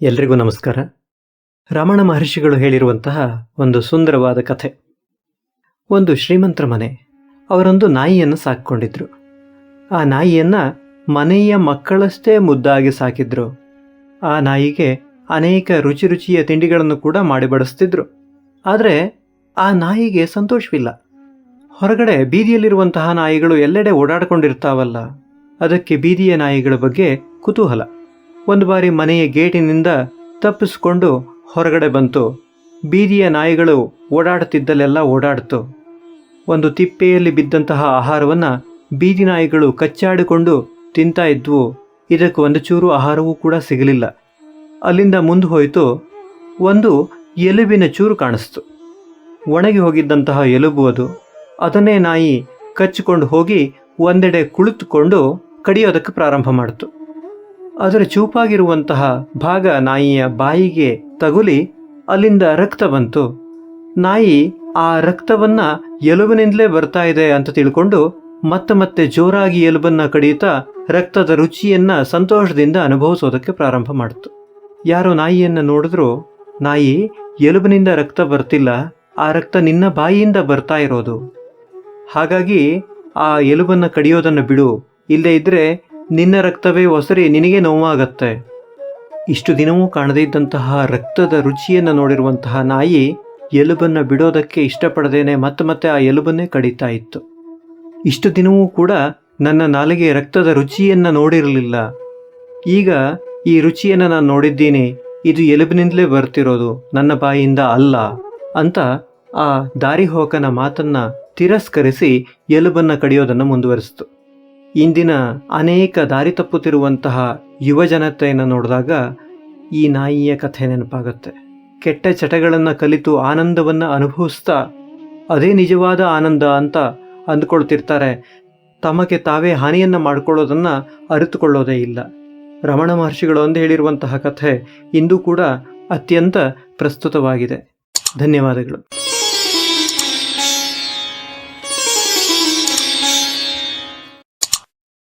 ಎಲ್ರಿಗೂ ನಮಸ್ಕಾರ. ರಮಣ ಮಹರ್ಷಿಗಳು ಹೇಳಿರುವಂತಹ ಒಂದು ಸುಂದರವಾದ ಕಥೆ. ಒಂದು ಶ್ರೀಮಂತರ ಮನೆ. ಅವರೊಂದು ನಾಯಿಯನ್ನು ಸಾಕಿಕೊಂಡಿದ್ರು. ಆ ನಾಯಿಯನ್ನು ಮನೆಯ ಮಕ್ಕಳಷ್ಟೇ ಮುದ್ದಾಗಿ ಸಾಕಿದ್ರು. ಆ ನಾಯಿಗೆ ಅನೇಕ ರುಚಿ ರುಚಿಯ ತಿಂಡಿಗಳನ್ನು ಕೂಡ ಮಾಡಿ ಬಡಿಸ್ತಿದ್ರು. ಆದರೆ ಆ ನಾಯಿಗೆ ಸಂತೋಷವಿಲ್ಲ. ಹೊರಗಡೆ ಬೀದಿಯಲ್ಲಿರುವಂತಹ ನಾಯಿಗಳು ಎಲ್ಲೆಡೆ ಓಡಾಡಿಕೊಂಡಿರ್ತಾವಲ್ಲ, ಅದಕ್ಕೆ ಬೀದಿಯ ನಾಯಿಗಳ ಬಗ್ಗೆ ಕುತೂಹಲ. ಒಂದು ಬಾರಿ ಮನೆಯ ಗೇಟಿನಿಂದ ತಪ್ಪಿಸ್ಕೊಂಡು ಹೊರಗಡೆ ಬಂತು. ಬೀದಿಯ ನಾಯಿಗಳು ಓಡಾಡುತ್ತಿದ್ದಲ್ಲೆಲ್ಲ ಓಡಾಡ್ತು. ಒಂದು ತಿಪ್ಪೆಯಲ್ಲಿ ಬಿದ್ದಂತಹ ಆಹಾರವನ್ನು ಬೀದಿ ನಾಯಿಗಳು ಕಚ್ಚಾಡಿಕೊಂಡು ತಿಂತಾ ಇದ್ವು. ಇದಕ್ಕೆ ಒಂದು ಚೂರು ಆಹಾರವೂ ಕೂಡ ಸಿಗಲಿಲ್ಲ. ಅಲ್ಲಿಂದ ಮುಂದೆ ಹೋಯಿತು. ಒಂದು ಎಲುಬಿನ ಚೂರು ಕಾಣಿಸ್ತು. ಒಣಗಿ ಹೋಗಿದ್ದಂತಹ ಎಲುಬು ಅದು. ಅದನ್ನೇ ನಾಯಿ ಕಚ್ಚಿಕೊಂಡು ಹೋಗಿ ಒಂದೆಡೆ ಕುಳಿತುಕೊಂಡು ಕಡಿಯೋದಕ್ಕೆ ಪ್ರಾರಂಭ ಮಾಡಿತು. ಅದರ ಚೂಪಾಗಿರುವಂತಹ ಭಾಗ ನಾಯಿಯ ಬಾಯಿಗೆ ತಗುಲಿ ಅಲ್ಲಿಂದ ರಕ್ತ ಬಂತು. ನಾಯಿ ಆ ರಕ್ತವನ್ನು ಎಲುಬಿನಿಂದಲೇ ಬರ್ತಾ ಇದೆ ಅಂತ ತಿಳ್ಕೊಂಡು ಮತ್ತೆ ಜೋರಾಗಿ ಎಲುಬನ್ನು ಕಡಿಯುತ್ತಾ ರಕ್ತದ ರುಚಿಯನ್ನು ಸಂತೋಷದಿಂದ ಅನುಭವಿಸೋದಕ್ಕೆ ಪ್ರಾರಂಭ ಮಾಡಿತು. ಯಾರೋ ನಾಯಿಯನ್ನು ನೋಡಿದ್ರು, ನಾಯಿ, ಎಲುಬಿನಿಂದ ರಕ್ತ ಬರ್ತಿಲ್ಲ, ಆ ರಕ್ತ ನಿನ್ನ ಬಾಯಿಯಿಂದ ಬರ್ತಾ ಇರೋದು. ಹಾಗಾಗಿ ಆ ಎಲುಬನ್ನು ಕಡಿಯೋದನ್ನು ಬಿಡು, ಇಲ್ಲದೇ ಇದ್ದರೆ ನಿನ್ನ ರಕ್ತವೇ ಒಸರಿ ನಿನಗೆ ನೋವಾಗತ್ತೆ. ಇಷ್ಟು ದಿನವೂ ಕಾಣದೇ ಇದ್ದಂತಹ ರಕ್ತದ ರುಚಿಯನ್ನು ನೋಡಿರುವಂತಹ ನಾಯಿ ಎಲುಬನ್ನು ಬಿಡೋದಕ್ಕೆ ಇಷ್ಟಪಡದೇನೆ ಮತ್ತೆ ಆ ಎಲುಬನ್ನೇ ಕಡಿತಾ ಇತ್ತು. ಇಷ್ಟು ದಿನವೂ ಕೂಡ ನನ್ನ ನಾಲಿಗೆ ರಕ್ತದ ರುಚಿಯನ್ನು ನೋಡಿರಲಿಲ್ಲ, ಈಗ ಈ ರುಚಿಯನ್ನು ನಾನು ನೋಡಿದ್ದೀನಿ, ಇದು ಎಲುಬಿನಿಂದಲೇ ಬರ್ತಿರೋದು, ನನ್ನ ಬಾಯಿಯಿಂದ ಅಲ್ಲ ಅಂತ ಆ ದಾರಿಹೋಕನ ಮಾತನ್ನು ತಿರಸ್ಕರಿಸಿ ಎಲುಬನ್ನು ಕಡಿಯೋದನ್ನು ಮುಂದುವರಿಸಿತು. ಇಂದಿನ ಅನೇಕ ದಾರಿ ತಪ್ಪುತ್ತಿರುವಂತಹ ಯುವಜನತೆಯನ್ನು ನೋಡಿದಾಗ ಈ ನಾಯಿಯ ಕಥೆ ನೆನಪಾಗುತ್ತೆ. ಕೆಟ್ಟ ಚಟಗಳನ್ನು ಕಲಿತು ಆನಂದವನ್ನು ಅನುಭವಿಸ್ತಾ ಅದೇ ನಿಜವಾದ ಆನಂದ ಅಂತ ಅಂದ್ಕೊಳ್ತಿರ್ತಾರೆ. ತಮಗೆ ತಾವೇ ಹಾನಿಯನ್ನು ಮಾಡಿಕೊಳ್ಳೋದನ್ನು ಅರಿತುಕೊಳ್ಳೋದೇ ಇಲ್ಲ. ರಮಣ ಮಹರ್ಷಿಗಳು ಒಂದು ಹೇಳಿರುವಂತಹ ಕಥೆ ಇಂದು ಕೂಡ ಅತ್ಯಂತ ಪ್ರಸ್ತುತವಾಗಿದೆ. ಧನ್ಯವಾದಗಳು.